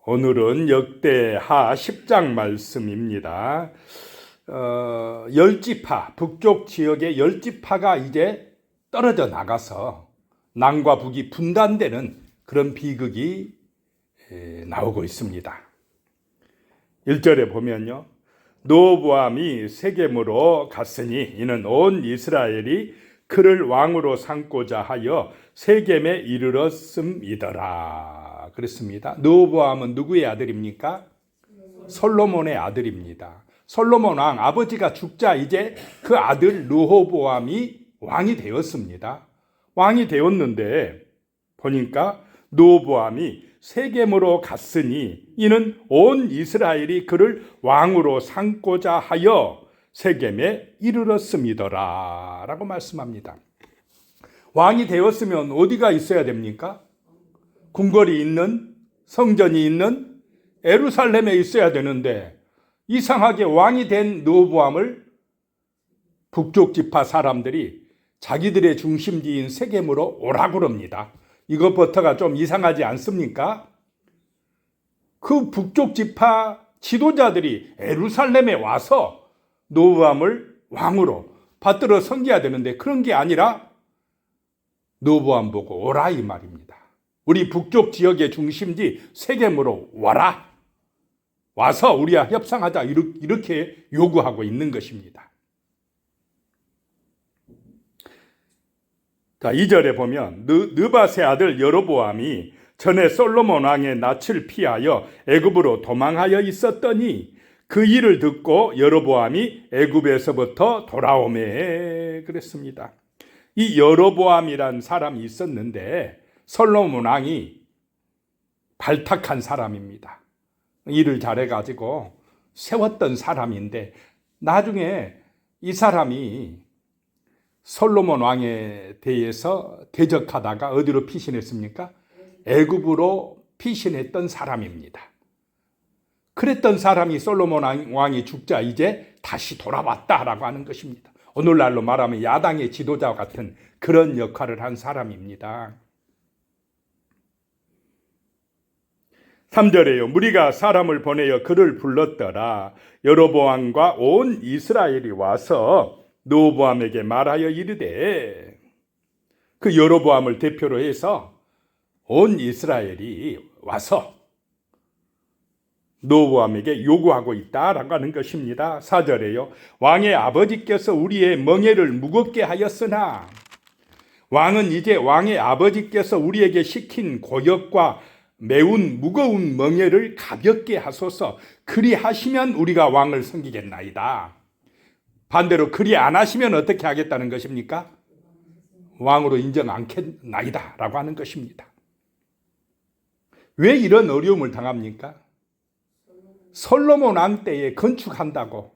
오늘은 역대하 10장 말씀입니다. 열지파, 북쪽 지역의 열지파가 이제 떨어져 나가서 남과 북이 분단되는 그런 비극이 나오고 있습니다. 1절에 보면요, 르호보암이 세겜으로 갔으니 이는 온 이스라엘이 그를 왕으로 삼고자 하여 세겜에 이르렀음이더라 그랬습니다. 르호보암은 누구의 아들입니까? 솔로몬의 아들입니다. 솔로몬 왕, 아버지가 죽자 이제 그 아들 르호보암이 왕이 되었습니다. 왕이 되었는데 보니까 르호보암이 세겜으로 갔으니 이는 온 이스라엘이 그를 왕으로 삼고자 하여 세겜에 이르렀음이더라 라고 말씀합니다. 왕이 되었으면 어디가 있어야 됩니까? 궁궐이 있는, 성전이 있는 예루살렘에 있어야 되는데 이상하게 왕이 된 르호보암을 북쪽 지파 사람들이 자기들의 중심지인 세겜으로 오라고 합니다. 이것부터가 좀 이상하지 않습니까? 그 북쪽 지파 지도자들이 예루살렘에 와서 르호보암을 왕으로 받들어 섬겨야 되는데 그런 게 아니라 르호보암 보고 오라 이 말입니다. 우리 북쪽 지역의 중심지 세겜으로 와라. 와서 우리와 협상하자 이렇게 요구하고 있는 것입니다. 자, 2절에 보면 느밧의 아들 여로보암이 전에 솔로몬 왕의 낯을 피하여 애굽으로 도망하여 있었더니 그 일을 듣고 여로보암이 애굽에서부터 돌아오매 그랬습니다. 이 여로보암이란 사람이 있었는데 솔로몬 왕이 발탁한 사람입니다. 일을 잘해가지고 세웠던 사람인데 나중에 이 사람이 솔로몬 왕에 대해서 대적하다가 어디로 피신했습니까? 애굽으로 피신했던 사람입니다. 그랬던 사람이 솔로몬 왕이 죽자 이제 다시 돌아왔다라고 하는 것입니다. 오늘날로 말하면 야당의 지도자와 같은 그런 역할을 한 사람입니다. 3절에요. 무리가 사람을 보내어 그를 불렀더라. 여로보암과 온 이스라엘이 와서 르호보암에게 말하여 이르되, 그 여로보암을 대표로 해서 온 이스라엘이 와서 르호보암에게 요구하고 있다라고 하는 것입니다. 4절에요. 왕의 아버지께서 우리의 멍에를 무겁게 하였으나 왕은 이제 왕의 아버지께서 우리에게 시킨 고역과 매운 무거운 멍에를 가볍게 하소서. 그리 하시면 우리가 왕을 섬기겠나이다. 반대로 그리 안 하시면 어떻게 하겠다는 것입니까? 왕으로 인정 않겠나이다 라고 하는 것입니다. 왜 이런 어려움을 당합니까? 솔로몬 왕 때에 건축한다고,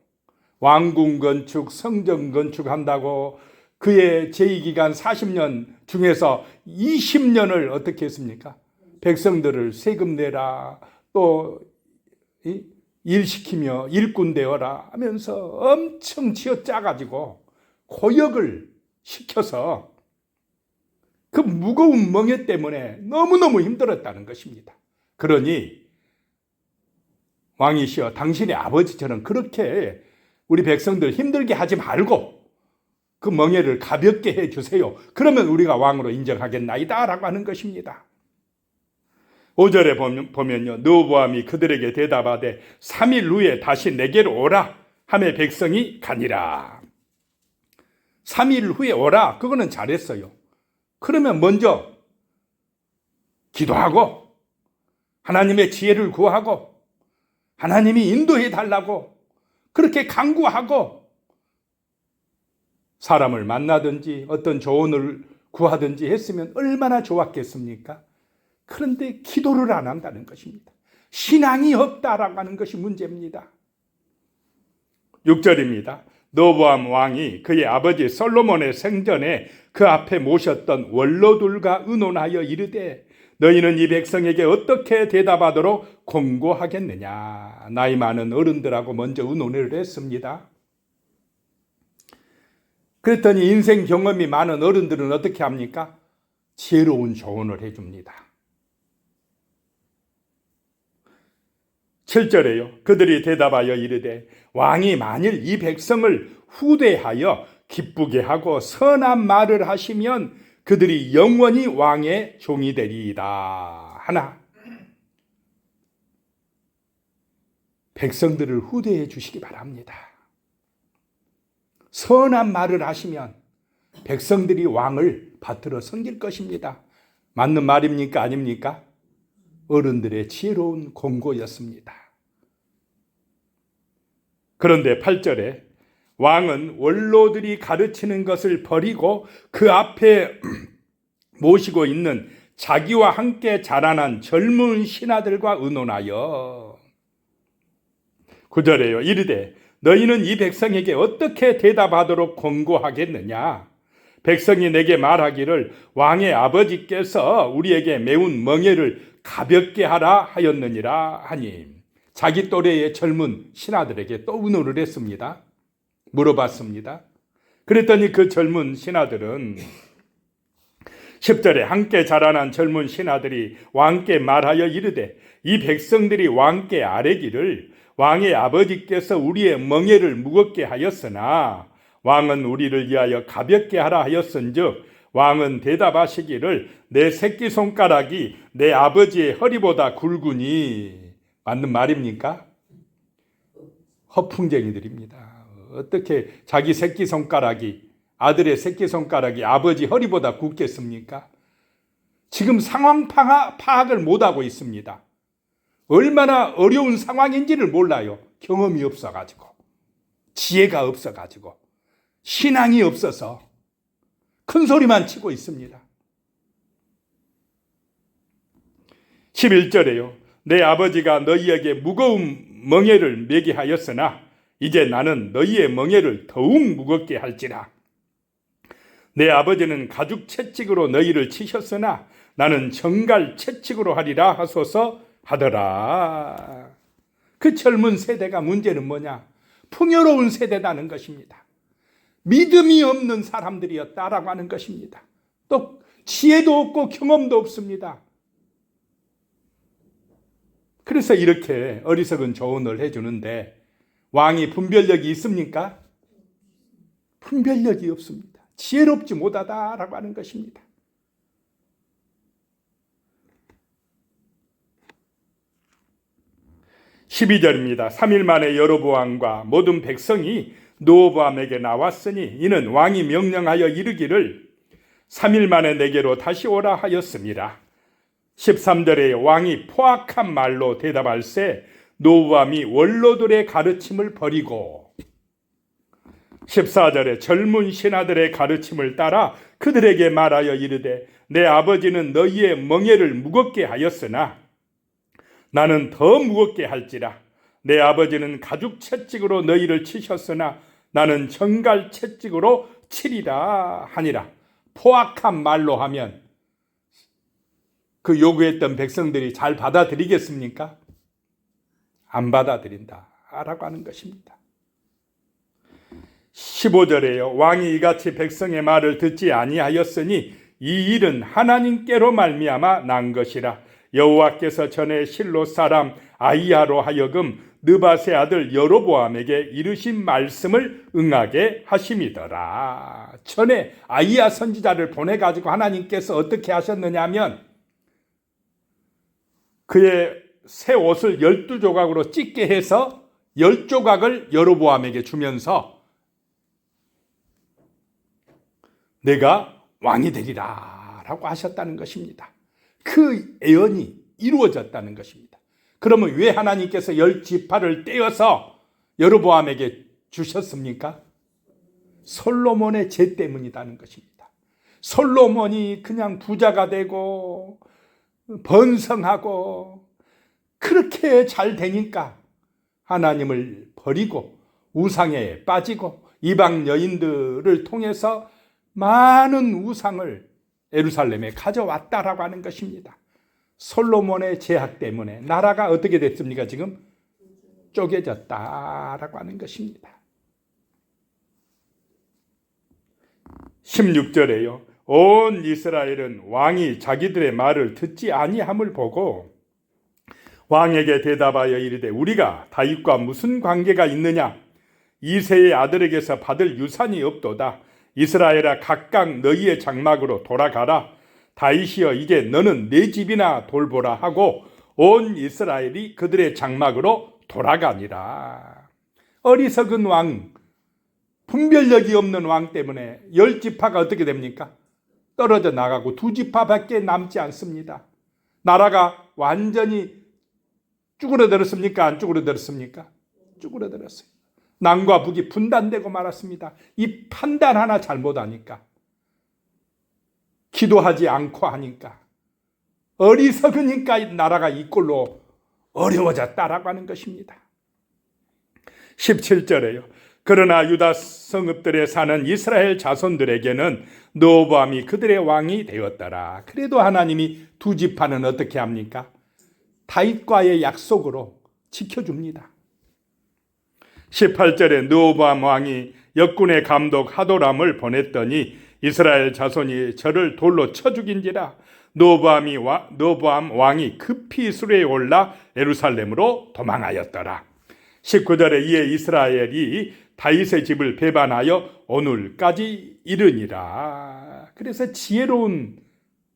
왕궁 건축, 성전 건축한다고 그의 제위기간 40년 중에서 20년을 어떻게 했습니까? 백성들을 세금 내라, 또 일시키며 일꾼 되어라 하면서 엄청 쥐어짜가지고 고역을 시켜서 그 무거운 멍에 때문에 너무너무 힘들었다는 것입니다. 그러니 왕이시여 당신의 아버지처럼 그렇게 우리 백성들 힘들게 하지 말고 그 멍에를 가볍게 해주세요. 그러면 우리가 왕으로 인정하겠나이다 라고 하는 것입니다. 5절에 보면요, 르호보암이 그들에게 대답하되 3일 후에 다시 내게로 오라 하매 백성이 가니라. 3일 후에 오라, 그거는 잘했어요. 그러면 먼저 기도하고 하나님의 지혜를 구하고 하나님이 인도해 달라고 그렇게 간구하고 사람을 만나든지 어떤 조언을 구하든지 했으면 얼마나 좋았겠습니까? 그런데 기도를 안 한다는 것입니다. 신앙이 없다라고 하는 것이 문제입니다. 6절입니다. 르호보암 왕이 그의 아버지 솔로몬의 생전에 그 앞에 모셨던 원로들과 의논하여 이르되 너희는 이 백성에게 어떻게 대답하도록 공고하겠느냐. 나이 많은 어른들하고 먼저 의논을 했습니다. 그랬더니 인생 경험이 많은 어른들은 어떻게 합니까? 지혜로운 조언을 해줍니다. 7절에요. 그들이 대답하여 이르되 왕이 만일 이 백성을 후대하여 기쁘게 하고 선한 말을 하시면 그들이 영원히 왕의 종이 되리이다 하나, 백성들을 후대해 주시기 바랍니다. 선한 말을 하시면 백성들이 왕을 받들어 섬길 것입니다. 맞는 말입니까? 아닙니까? 어른들의 지혜로운 공고였습니다. 그런데 8절에 왕은 원로들이 가르치는 것을 버리고 그 앞에 모시고 있는 자기와 함께 자라난 젊은 신하들과 의논하여 9절에요. 이르되 너희는 이 백성에게 어떻게 대답하도록 권고하겠느냐? 백성이 내게 말하기를 왕의 아버지께서 우리에게 매운 멍에를 가볍게 하라 하였느니라 하니, 자기 또래의 젊은 신하들에게 또 의논을 했습니다. 물어봤습니다. 그랬더니 그 젊은 신하들은 10절에 함께 자라난 젊은 신하들이 왕께 말하여 이르되 이 백성들이 왕께 아뢰기를 왕의 아버지께서 우리의 멍에를 무겁게 하였으나 왕은 우리를 위하여 가볍게 하라 하였은즉 왕은 대답하시기를 내 새끼손가락이 내 아버지의 허리보다 굵으니. 맞는 말입니까? 허풍쟁이들입니다. 어떻게 자기 새끼손가락이, 아들의 새끼손가락이 아버지 허리보다 굵겠습니까? 지금 상황 파악을 못하고 있습니다. 얼마나 어려운 상황인지를 몰라요. 경험이 없어가지고, 지혜가 없어가지고, 신앙이 없어서 큰 소리만 치고 있습니다. 11절에요. 내 아버지가 너희에게 무거운 멍에를 매게 하였으나 이제 나는 너희의 멍에를 더욱 무겁게 할지라. 내 아버지는 가죽 채찍으로 너희를 치셨으나 나는 정갈 채찍으로 하리라 하소서 하더라. 그 젊은 세대가 문제는 뭐냐? 풍요로운 세대라는 것입니다. 믿음이 없는 사람들이었다라고 하는 것입니다. 또 지혜도 없고 경험도 없습니다. 그래서 이렇게 어리석은 조언을 해주는데 왕이 분별력이 있습니까? 분별력이 없습니다. 지혜롭지 못하다라고 하는 것입니다. 12절입니다. 3일 만에 여로보암과 모든 백성이 르호보암에게 나왔으니 이는 왕이 명령하여 이르기를 3일 만에 내게로 다시 오라 하였습니다. 13절에 왕이 포악한 말로 대답할세 르호보암이 원로들의 가르침을 버리고 14절에 젊은 신하들의 가르침을 따라 그들에게 말하여 이르되 내 아버지는 너희의 멍에를 무겁게 하였으나 나는 더 무겁게 할지라. 내 아버지는 가죽 채찍으로 너희를 치셨으나 나는 정갈 채찍으로 치리라 하니라. 포악한 말로 하면 그 요구했던 백성들이 잘 받아들이겠습니까? 안 받아들인다라고 하는 것입니다. 15절에요. 왕이 이같이 백성의 말을 듣지 아니하였으니 이 일은 하나님께로 말미암아 난 것이라. 여호와께서 전에 실로 사람 아히야로 하여금 느밧의 아들 여로보암에게 이르신 말씀을 응하게 하심이더라. 전에 아히야 선지자를 보내가지고 하나님께서 어떻게 하셨느냐 하면 그의 새 옷을 12조각으로 찢게 해서 10조각을 여로보암에게 주면서 내가 왕이 되리라 라고 하셨다는 것입니다. 그 예언이 이루어졌다는 것입니다. 그러면 왜 하나님께서 10지파를 떼어서 여로보암에게 주셨습니까? 솔로몬의 죄 때문이라는 것입니다. 솔로몬이 그냥 부자가 되고 번성하고 그렇게 잘 되니까 하나님을 버리고 우상에 빠지고 이방 여인들을 통해서 많은 우상을 예루살렘에 가져왔다라고 하는 것입니다. 솔로몬의 제약 때문에 나라가 어떻게 됐습니까? 지금 쪼개졌다라고 하는 것입니다. 16절에요. 온 이스라엘은 왕이 자기들의 말을 듣지 아니함을 보고 왕에게 대답하여 이르되 우리가 다윗과 무슨 관계가 있느냐? 이새의 아들에게서 받을 유산이 없도다. 이스라엘아 각각 너희의 장막으로 돌아가라. 다윗이여 이제 너는 내 집이나 돌보라 하고 온 이스라엘이 그들의 장막으로 돌아가니라. 어리석은 왕, 분별력이 없는 왕 때문에 10지파가 어떻게 됩니까? 떨어져 나가고 2지파밖에 남지 않습니다. 나라가 완전히 쭈그러들었습니까? 안 쭈그러들었습니까? 쭈그러들었어요. 남과 북이 분단되고 말았습니다. 이 판단 하나 잘못하니까, 기도하지 않고 하니까, 어리석으니까 나라가 이 꼴로 어려워졌다라고 하는 것입니다. 17절에요. 그러나 유다 성읍들에 사는 이스라엘 자손들에게는 르호보암이 그들의 왕이 되었더라. 그래도 하나님이 2지파는 어떻게 합니까? 다윗과의 약속으로 지켜줍니다. 18절에 르호보암 왕이 역군의 감독 하도람을 보냈더니 이스라엘 자손이 저를 돌로 쳐 죽인지라. 르호보암 왕이 급히 수레에 올라 예루살렘으로 도망하였더라. 19절에 이에 이스라엘이 다윗의 집을 배반하여 오늘까지 이르니라. 그래서 지혜로운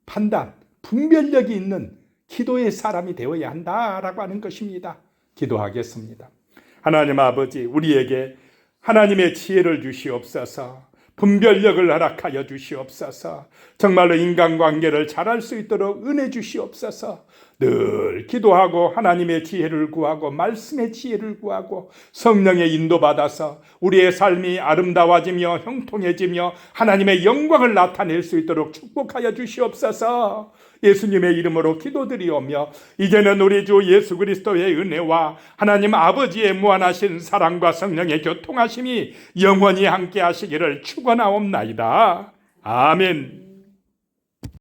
판단, 분별력이 있는 기도의 사람이 되어야 한다라고 하는 것입니다. 기도하겠습니다. 하나님 아버지, 우리에게 하나님의 지혜를 주시옵소서. 분별력을 허락하여 주시옵소서. 정말로 인간관계를 잘할 수 있도록 은혜 주시옵소서. 늘 기도하고 하나님의 지혜를 구하고 말씀의 지혜를 구하고 성령의 인도받아서 우리의 삶이 아름다워지며 형통해지며 하나님의 영광을 나타낼 수 있도록 축복하여 주시옵소서. 예수님의 이름으로 기도드리오며 이제는 우리 주 예수 그리스도의 은혜와 하나님 아버지의 무한하신 사랑과 성령의 교통하심이 영원히 함께 하시기를 축원하옵나이다. 아멘.